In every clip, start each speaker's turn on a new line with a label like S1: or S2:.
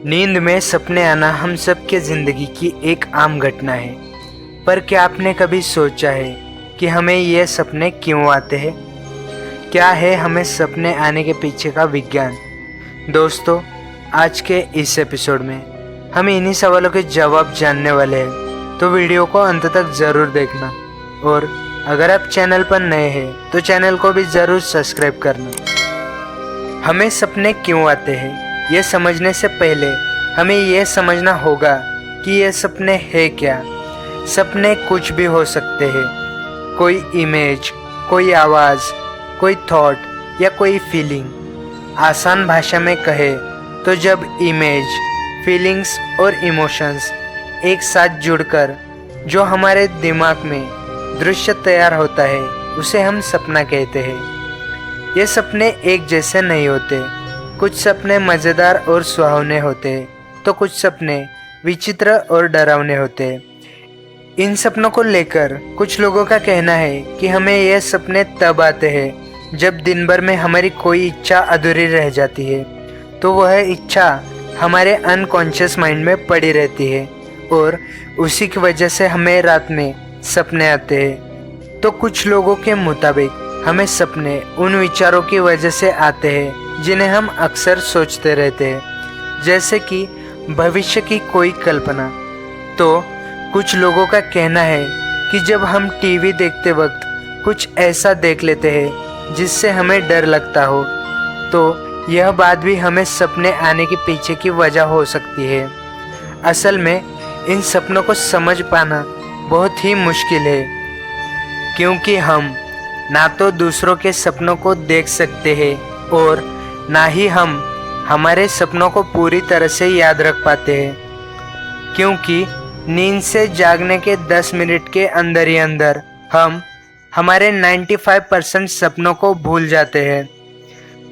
S1: नींद में सपने आना हम सब के ज़िंदगी की एक आम घटना है। पर क्या आपने कभी सोचा है कि हमें ये सपने क्यों आते हैं? क्या है हमें सपने आने के पीछे का विज्ञान? दोस्तों, आज के इस एपिसोड में हम इन्हीं सवालों के जवाब जानने वाले हैं, तो वीडियो को अंत तक ज़रूर देखना। और अगर आप चैनल पर नए हैं तो चैनल को भी ज़रूर सब्सक्राइब करना। हमें सपने क्यों आते हैं, ये समझने से पहले हमें यह समझना होगा कि ये सपने हैं क्या। सपने कुछ भी हो सकते हैं, कोई इमेज, कोई आवाज़, कोई थॉट या कोई फीलिंग। आसान भाषा में कहे तो जब इमेज, फीलिंग्स और इमोशंस एक साथ जुड़कर जो हमारे दिमाग में दृश्य तैयार होता है उसे हम सपना कहते हैं। ये सपने एक जैसे नहीं होते। कुछ सपने मज़ेदार और सुहावने होते हैं तो कुछ सपने विचित्र और डरावने होते हैं। इन सपनों को लेकर कुछ लोगों का कहना है कि हमें ये सपने तब आते हैं जब दिन भर में हमारी कोई इच्छा अधूरी रह जाती है, तो वह इच्छा हमारे अनकॉन्शियस माइंड में पड़ी रहती है और उसी की वजह से हमें रात में सपने आते हैं। तो कुछ लोगों के मुताबिक हमें सपने उन विचारों की वजह से आते हैं जिन्हें हम अक्सर सोचते रहते हैं, जैसे कि भविष्य की कोई कल्पना। तो कुछ लोगों का कहना है कि जब हम टीवी देखते वक्त कुछ ऐसा देख लेते हैं जिससे हमें डर लगता हो, तो यह बात भी हमें सपने आने के पीछे की वजह हो सकती है। असल में इन सपनों को समझ पाना बहुत ही मुश्किल है, क्योंकि हम ना तो दूसरों के सपनों को देख सकते हैं और ना ही हम हमारे सपनों को पूरी तरह से याद रख पाते हैं, क्योंकि नींद से जागने के 10 मिनट के अंदर ही अंदर हम हमारे 95% सपनों को भूल जाते हैं।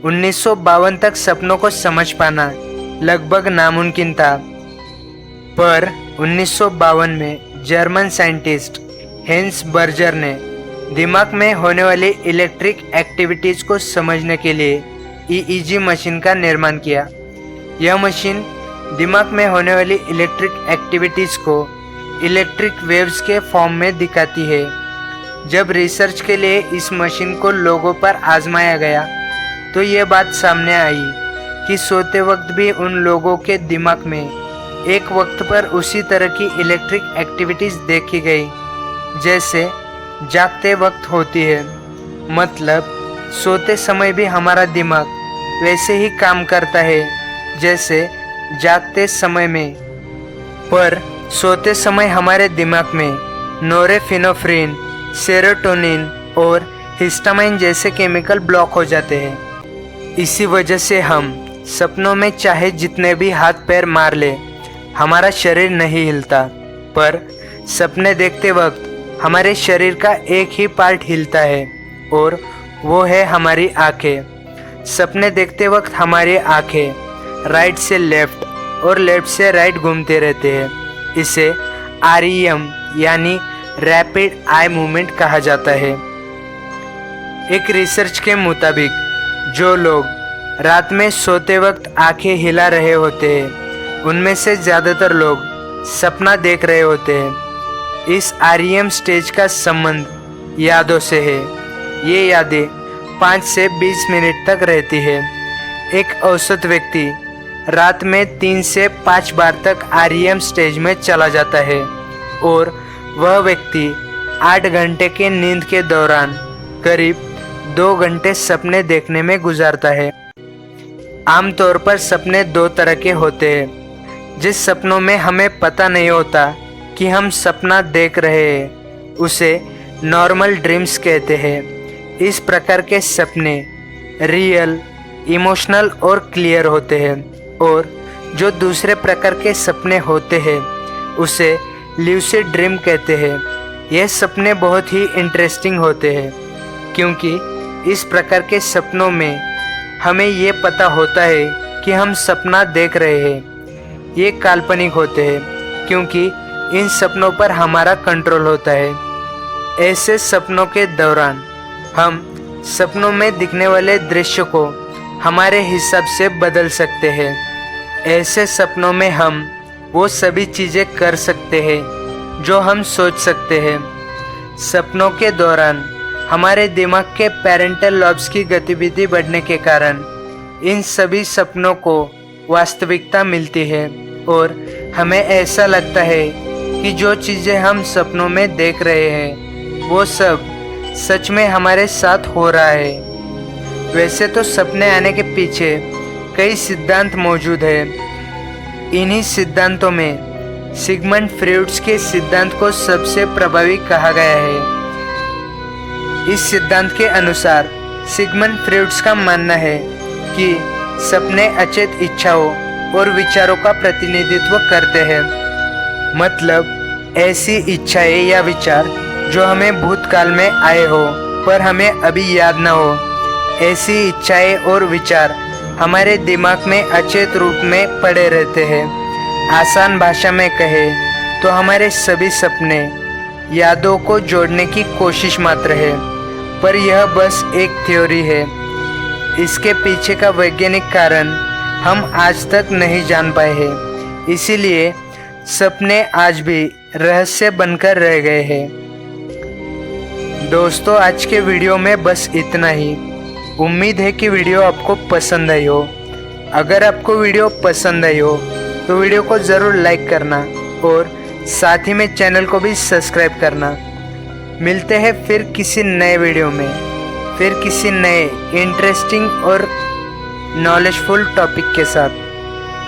S1: 1952 तक सपनों को समझ पाना लगभग नामुमकिन था, पर 1952 में जर्मन साइंटिस्ट हेंस बर्जर ने दिमाग में होने वाली इलेक्ट्रिक एक्टिविटीज़ को समझने के लिए ईईजी मशीन का निर्माण किया। यह मशीन दिमाग में होने वाली इलेक्ट्रिक एक्टिविटीज़ को इलेक्ट्रिक वेव्स के फॉर्म में दिखाती है। जब रिसर्च के लिए इस मशीन को लोगों पर आजमाया गया तो ये बात सामने आई कि सोते वक्त भी उन लोगों के दिमाग में एक वक्त पर उसी तरह की इलेक्ट्रिक एक्टिविटीज़ देखी गई जैसे जागते वक्त होती है। मतलब सोते समय भी हमारा दिमाग वैसे ही काम करता है जैसे जागते समय में, पर सोते समय हमारे दिमाग में नोरेफिनेफ्रिन, सेरोटोनिन और हिस्टामाइन जैसे केमिकल ब्लॉक हो जाते हैं। इसी वजह से हम सपनों में चाहे जितने भी हाथ पैर मार ले, हमारा शरीर नहीं हिलता, पर सपने देखते वक्त हमारे शरीर का एक ही पार्ट हिलता है और वो है हमारी आंखें। सपने देखते वक्त हमारी आंखें राइट से लेफ्ट और लेफ्ट से राइट घूमते रहते हैं। इसे REM यानी रैपिड आई मूवमेंट कहा जाता है। एक रिसर्च के मुताबिक जो लोग रात में सोते वक्त आंखें हिला रहे होते हैं उनमें से ज़्यादातर लोग सपना देख रहे होते हैं। इस REM स्टेज का संबंध यादों से है। ये यादें 5 से 20 मिनट तक रहती है। एक औसत व्यक्ति रात में 3 से 5 बार तक REM स्टेज में चला जाता है और वह व्यक्ति 8 घंटे के नींद के दौरान करीब 2 घंटे सपने देखने में गुजारता है। आमतौर पर सपने 2 तरह के होते हैं। जिस सपनों में हमें पता नहीं होता कि हम सपना देख रहे हैं उसे नॉर्मल ड्रीम्स कहते हैं। इस प्रकार के सपने रियल, इमोशनल और क्लियर होते हैं। और जो दूसरे प्रकार के सपने होते हैं उसे ल्यूसिड ड्रीम कहते हैं। यह सपने बहुत ही इंटरेस्टिंग होते हैं, क्योंकि इस प्रकार के सपनों में हमें ये पता होता है कि हम सपना देख रहे हैं। ये काल्पनिक होते हैं क्योंकि इन सपनों पर हमारा कंट्रोल होता है। ऐसे सपनों के दौरान हम सपनों में दिखने वाले दृश्य को हमारे हिसाब से बदल सकते हैं। ऐसे सपनों में हम वो सभी चीज़ें कर सकते हैं जो हम सोच सकते हैं। सपनों के दौरान हमारे दिमाग के पैरेंटल लॉब्स की गतिविधि बढ़ने के कारण इन सभी सपनों को वास्तविकता मिलती है और हमें ऐसा लगता है कि जो चीज़ें हम सपनों में देख रहे हैं वो सब सच में हमारे साथ हो रहा है। वैसे तो सपने आने के पीछे कई सिद्धांत मौजूद हैं। इन्हीं सिद्धांतों में सिगमंड फ्रॉइड के सिद्धांत को सबसे प्रभावी कहा गया है। इस सिद्धांत के अनुसार सिगमंड फ्रॉइड का मानना है कि सपने अचेत इच्छाओं और विचारों का प्रतिनिधित्व करते हैं। मतलब ऐसी इच्छाएं या विचार जो हमें भूतकाल में आए हो पर हमें अभी याद न हो। ऐसी इच्छाएं और विचार हमारे दिमाग में अचेत रूप में पड़े रहते हैं। आसान भाषा में कहे तो हमारे सभी सपने यादों को जोड़ने की कोशिश मात्र है, पर यह बस एक थ्योरी है। इसके पीछे का वैज्ञानिक कारण हम आज तक नहीं जान पाए हैं, इसीलिए सपने आज भी रहस्य बनकर रह गए हैं। दोस्तों, आज के वीडियो में बस इतना ही। उम्मीद है कि वीडियो आपको पसंद आई हो। अगर आपको वीडियो पसंद आई हो तो वीडियो को ज़रूर लाइक करना और साथ ही में चैनल को भी सब्सक्राइब करना। मिलते हैं फिर किसी नए वीडियो में, फिर किसी नए इंटरेस्टिंग और नॉलेजफुल टॉपिक के साथ।